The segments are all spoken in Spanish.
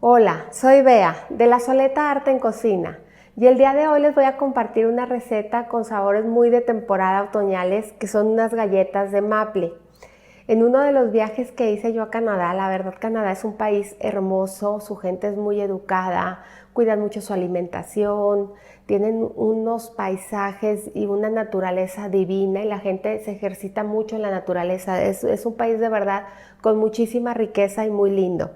Hola, soy Bea de La Soleta Arte en Cocina y el día de hoy les voy a compartir una receta con sabores muy de temporada otoñales que son unas galletas de maple. En uno de los viajes que hice yo a Canadá, la verdad Canadá es un país hermoso, su gente es muy educada, cuidan mucho su alimentación, tienen unos paisajes y una naturaleza divina y la gente se ejercita mucho en la naturaleza. Es un país de verdad con muchísima riqueza y muy lindo.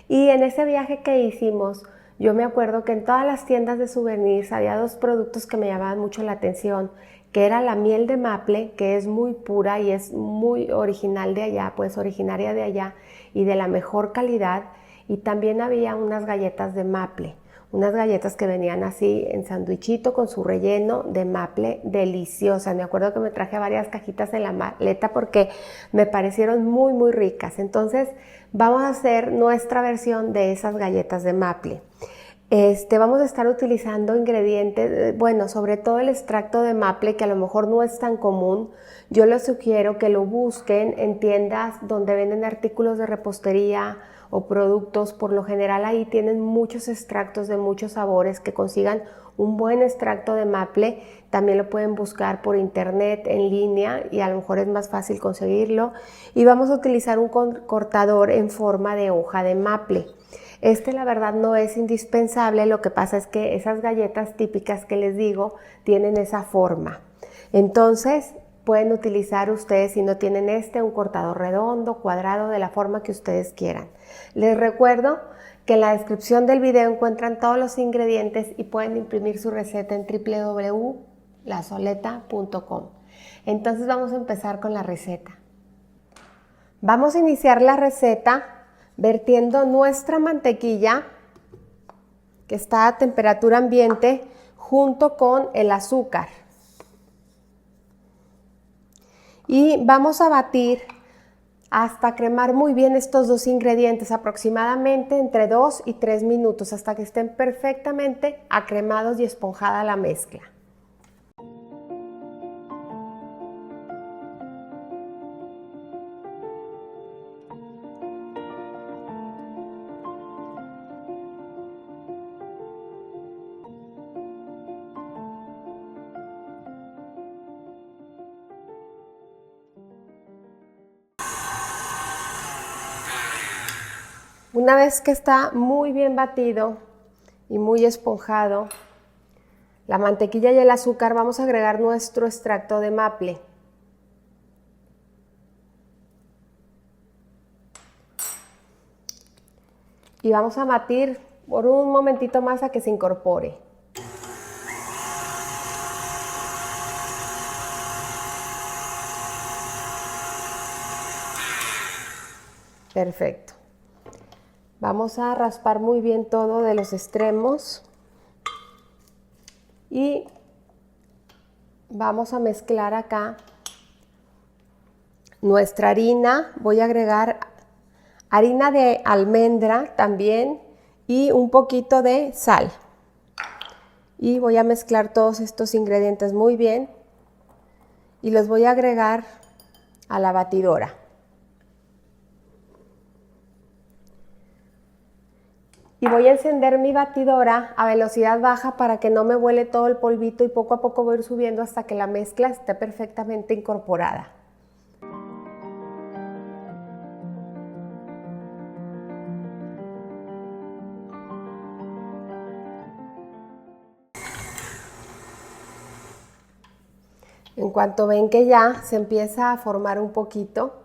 Y en ese viaje que hicimos, yo me acuerdo que en todas las tiendas de souvenirs había dos productos que me llamaban mucho la atención, que era la miel de maple, que es muy pura y es muy original de allá, pues originaria de allá y de la mejor calidad. Y también había unas galletas de maple, unas galletas que venían así en sandwichito con su relleno de maple deliciosas. Me acuerdo que me traje varias cajitas en la maleta porque me parecieron muy ricas. Entonces vamos a hacer nuestra versión de esas galletas de maple. Vamos a estar utilizando ingredientes, bueno, sobre todo el extracto de maple, que a lo mejor no es tan común. Yo les sugiero que lo busquen en tiendas donde venden artículos de repostería o productos. Por lo general ahí tienen muchos extractos de muchos sabores. Que consigan un buen extracto de maple, también lo pueden buscar por internet, en línea, y a lo mejor es más fácil conseguirlo. Y vamos a utilizar un cortador en forma de hoja de maple. La verdad no es indispensable, lo que pasa es que esas galletas típicas que les digo tienen esa forma. Entonces pueden utilizar ustedes, si no tienen un cortador redondo, cuadrado, de la forma que ustedes quieran. Les recuerdo que en la descripción del video encuentran todos los ingredientes y pueden imprimir su receta en www.lasoleta.com. Entonces vamos a empezar con la receta. Vamos a iniciar la receta vertiendo nuestra mantequilla, que está a temperatura ambiente, junto con el azúcar. Y vamos a batir hasta cremar muy bien estos dos ingredientes, aproximadamente entre 2 y 3 minutos, hasta que estén perfectamente acremados y esponjada la mezcla. Una vez que está muy bien batido y muy esponjado la mantequilla y el azúcar, vamos a agregar nuestro extracto de maple. Y vamos a batir por un momentito más a que se incorpore. Perfecto. Vamos a raspar muy bien todo de los extremos y vamos a mezclar acá nuestra harina. Voy a agregar harina de almendra también y un poquito de sal. Y voy a mezclar todos estos ingredientes muy bien y los voy a agregar a la batidora. Y voy a encender mi batidora a velocidad baja para que no me vuele todo el polvito, y poco a poco voy a ir subiendo hasta que la mezcla esté perfectamente incorporada. En cuanto ven que ya se empieza a formar un poquito,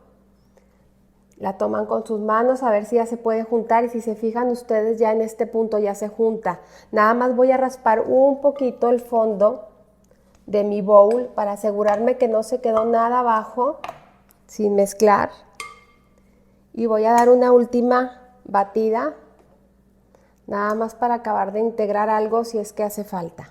la toman con sus manos a ver si ya se puede juntar, y si se fijan ustedes ya en este punto ya se junta. Nada más voy a raspar un poquito el fondo de mi bowl para asegurarme que no se quedó nada abajo sin mezclar. Y voy a dar una última batida, nada más para acabar de integrar algo si es que hace falta.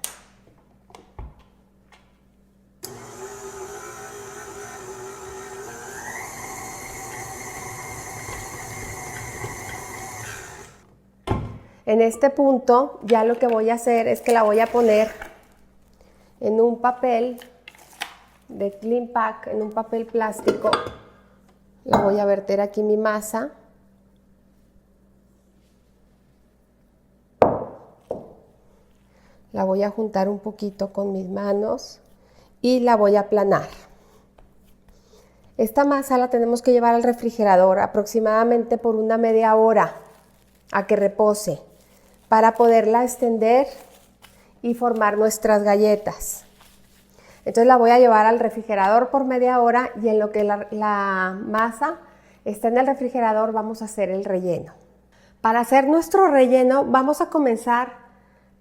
En este punto ya lo que voy a hacer es que la voy a poner en un papel de Clean Pack, en un papel plástico. La voy a verter aquí mi masa La voy a juntar un poquito con mis manos y la voy a aplanar. Esta masa la tenemos que llevar al refrigerador aproximadamente por una media hora a que repose para poderla extender y formar nuestras galletas. Entonces la voy a llevar al refrigerador por media hora y en lo que la masa está en el refrigerador vamos a hacer el relleno. Para hacer nuestro relleno vamos a comenzar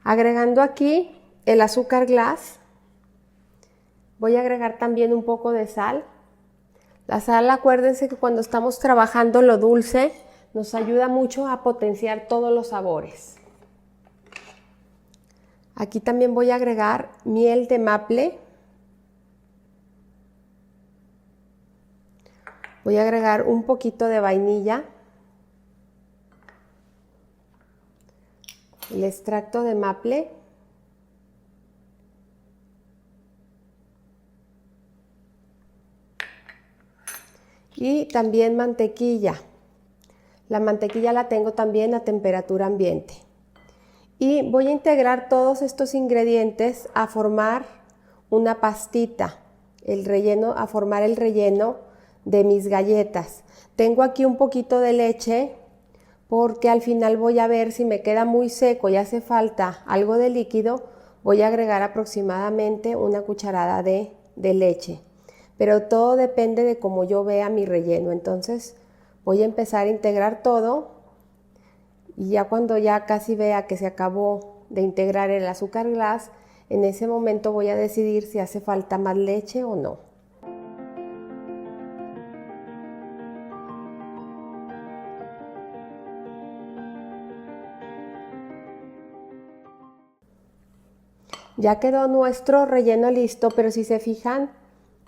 agregando aquí el azúcar glass. Voy a agregar también un poco de sal. La sal, acuérdense que cuando estamos trabajando lo dulce nos ayuda mucho a potenciar todos los sabores. Aquí también voy a agregar miel de maple. Voy a agregar un poquito de vainilla, el extracto de maple y también mantequilla. La mantequilla la tengo también a temperatura ambiente. Y voy a integrar todos estos ingredientes a formar una pastita, a formar el relleno de mis galletas. Tengo aquí un poquito de leche porque al final voy a ver si me queda muy seco y hace falta algo de líquido, voy a agregar aproximadamente una cucharada de leche. Pero todo depende de cómo yo vea mi relleno. Entonces voy a empezar a integrar todo y ya cuando ya casi vea que se acabó de integrar el azúcar glass, en ese momento voy a decidir si hace falta más leche o no. Ya quedó nuestro relleno listo, pero si se fijan,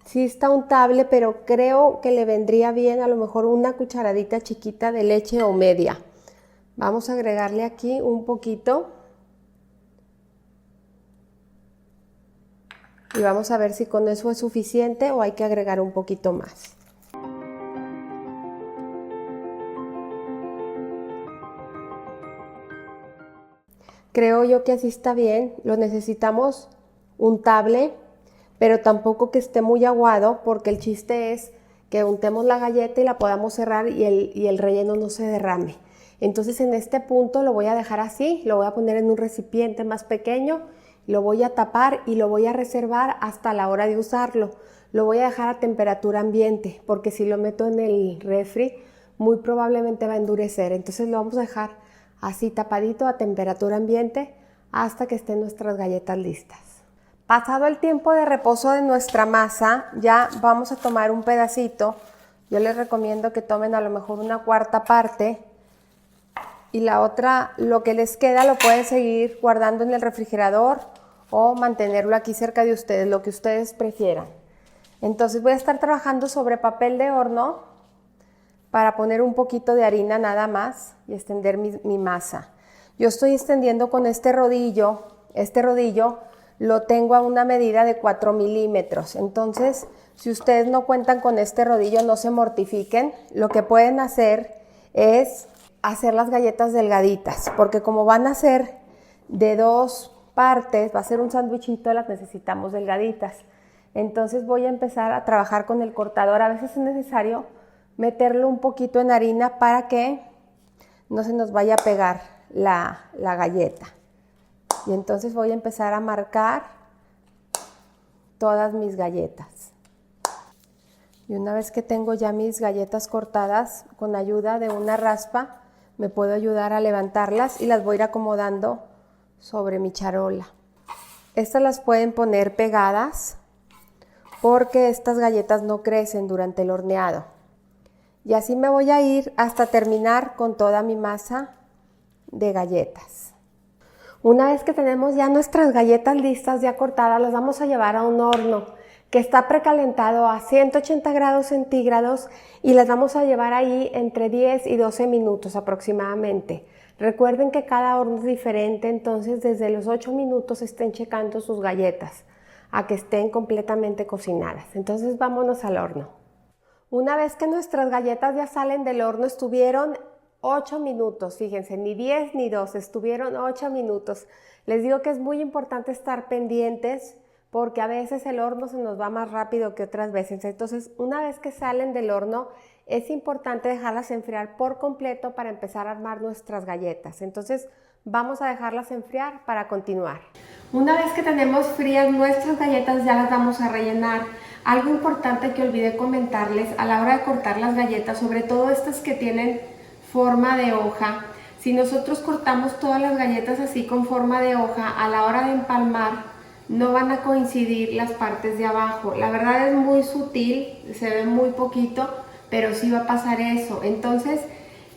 sí está untable, pero creo que le vendría bien a lo mejor una cucharadita chiquita de leche o media. Vamos a agregarle aquí un poquito y vamos a ver si con eso es suficiente o hay que agregar un poquito más. Creo yo que así está bien, lo necesitamos untable, pero tampoco que esté muy aguado, porque el chiste es que untemos la galleta y la podamos cerrar y el relleno no se derrame. Entonces en este punto lo voy a dejar así, lo voy a poner en un recipiente más pequeño, lo voy a tapar y lo voy a reservar hasta la hora de usarlo. Lo voy a dejar a temperatura ambiente, porque si lo meto en el refri, muy probablemente va a endurecer. Entonces lo vamos a dejar así tapadito a temperatura ambiente hasta que estén nuestras galletas listas. Pasado el tiempo de reposo de nuestra masa, ya vamos a tomar un pedacito. Yo les recomiendo que tomen a lo mejor una cuarta parte y la otra, lo que les queda, lo pueden seguir guardando en el refrigerador o mantenerlo aquí cerca de ustedes, lo que ustedes prefieran. Entonces voy a estar trabajando sobre papel de horno para poner un poquito de harina nada más y extender mi masa. Yo estoy extendiendo con este rodillo lo tengo a una medida de 4 milímetros. Entonces, si ustedes no cuentan con este rodillo, no se mortifiquen. Lo que pueden hacer es hacer las galletas delgaditas, porque como van a ser de dos partes, va a ser un sándwichito, las necesitamos delgaditas. Entonces voy a empezar a trabajar con el cortador. A veces es necesario meterlo un poquito en harina para que no se nos vaya a pegar la galleta. Y entonces voy a empezar a marcar todas mis galletas. Y una vez que tengo ya mis galletas cortadas, con ayuda de una raspa, me puedo ayudar a levantarlas y las voy a ir acomodando sobre mi charola. Estas las pueden poner pegadas porque estas galletas no crecen durante el horneado. Y así me voy a ir hasta terminar con toda mi masa de galletas. Una vez que tenemos ya nuestras galletas listas, ya cortadas, las vamos a llevar a un horno que está precalentado a 180 grados centígrados y las vamos a llevar ahí entre 10 y 12 minutos aproximadamente. Recuerden que cada horno es diferente, entonces desde los 8 minutos estén checando sus galletas a que estén completamente cocinadas. Entonces vámonos al horno. Una vez que nuestras galletas ya salen del horno, estuvieron 8 minutos, fíjense, ni 10 ni 2, estuvieron 8 minutos. Les digo que es muy importante estar pendientes porque a veces el horno se nos va más rápido que otras veces. Entonces, una vez que salen del horno, es importante dejarlas enfriar por completo para empezar a armar nuestras galletas. Entonces, vamos a dejarlas enfriar para continuar. Una vez que tenemos frías nuestras galletas, ya las vamos a rellenar. Algo importante que olvidé comentarles a la hora de cortar las galletas, sobre todo estas que tienen forma de hoja, si nosotros cortamos todas las galletas así con forma de hoja, a la hora de empalmar no van a coincidir las partes de abajo. La verdad es muy sutil, se ve muy poquito, pero sí va a pasar eso. Entonces,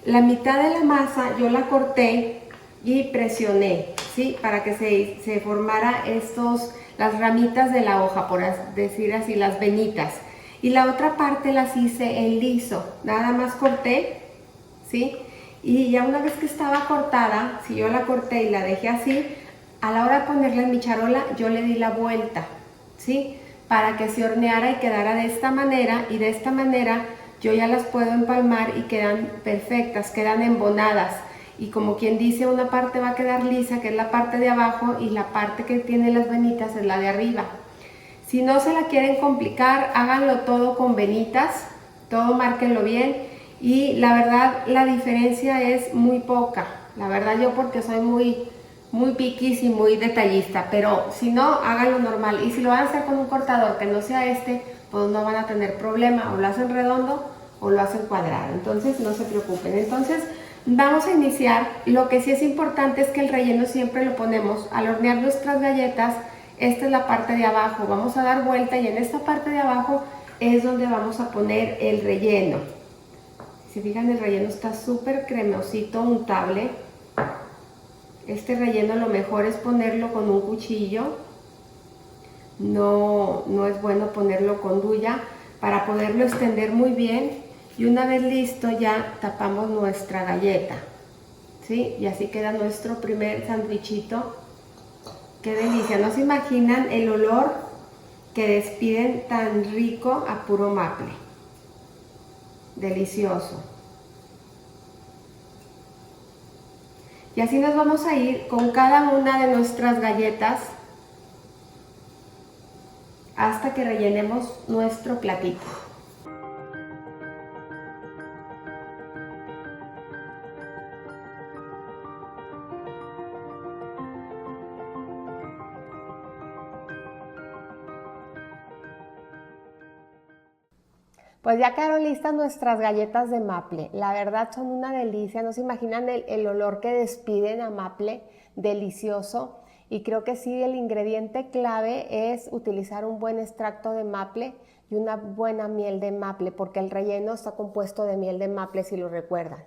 la mitad de la masa yo la corté y presioné, ¿sí? Para que se formara las ramitas de la hoja, por decir así, las venitas. Y la otra parte las hice en liso, nada más corté, ¿sí? Y ya una vez que estaba cortada, si yo la corté y la dejé así, a la hora de ponerla en mi charola, yo le di la vuelta, ¿sí? Para que se horneara y quedara de esta manera, y de esta manera yo ya las puedo empalmar y quedan perfectas, quedan embonadas. Y como quien dice, una parte va a quedar lisa, que es la parte de abajo, y la parte que tiene las venitas es la de arriba. Si no se la quieren complicar, háganlo todo con venitas, todo márquenlo bien, y la verdad la diferencia es muy poca. La verdad yo porque soy muy piquis y muy detallista, pero si no, háganlo normal. Y si lo van a hacer con un cortador que no sea pues no van a tener problema, o lo hacen redondo o lo hacen cuadrado, entonces no se preocupen. Entonces vamos a iniciar. Lo que sí es importante es que el relleno siempre lo ponemos al hornear nuestras galletas. Esta es la parte de abajo, vamos a dar vuelta y en esta parte de abajo es donde vamos a poner el relleno. Si fijan, el relleno está súper cremosito, untable. Este relleno lo mejor es ponerlo con un cuchillo, no es bueno ponerlo con duya para poderlo extender muy bien, y una vez listo ya tapamos nuestra galleta, ¿sí? Y así queda nuestro primer sandwichito. ¡Qué delicia! No se imaginan el olor que despiden tan rico a puro maple. Delicioso. Y así nos vamos a ir con cada una de nuestras galletas hasta que rellenemos nuestro platito. Pues ya quedaron listas nuestras galletas de maple. La verdad son una delicia, no se imaginan el olor que despiden a maple, delicioso. Y creo que sí, el ingrediente clave es utilizar un buen extracto de maple y una buena miel de maple, porque el relleno está compuesto de miel de maple, si lo recuerdan.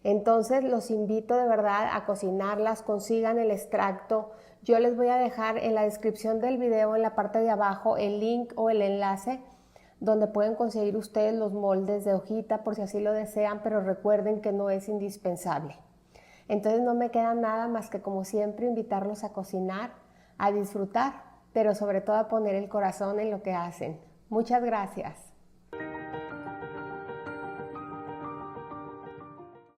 Entonces los invito de verdad a cocinarlas, consigan el extracto. Yo les voy a dejar en la descripción del video, en la parte de abajo, el link o el enlace donde pueden conseguir ustedes los moldes de hojita por si así lo desean, pero recuerden que no es indispensable. Entonces no me queda nada más que, como siempre, invitarlos a cocinar, a disfrutar, pero sobre todo a poner el corazón en lo que hacen. Muchas gracias.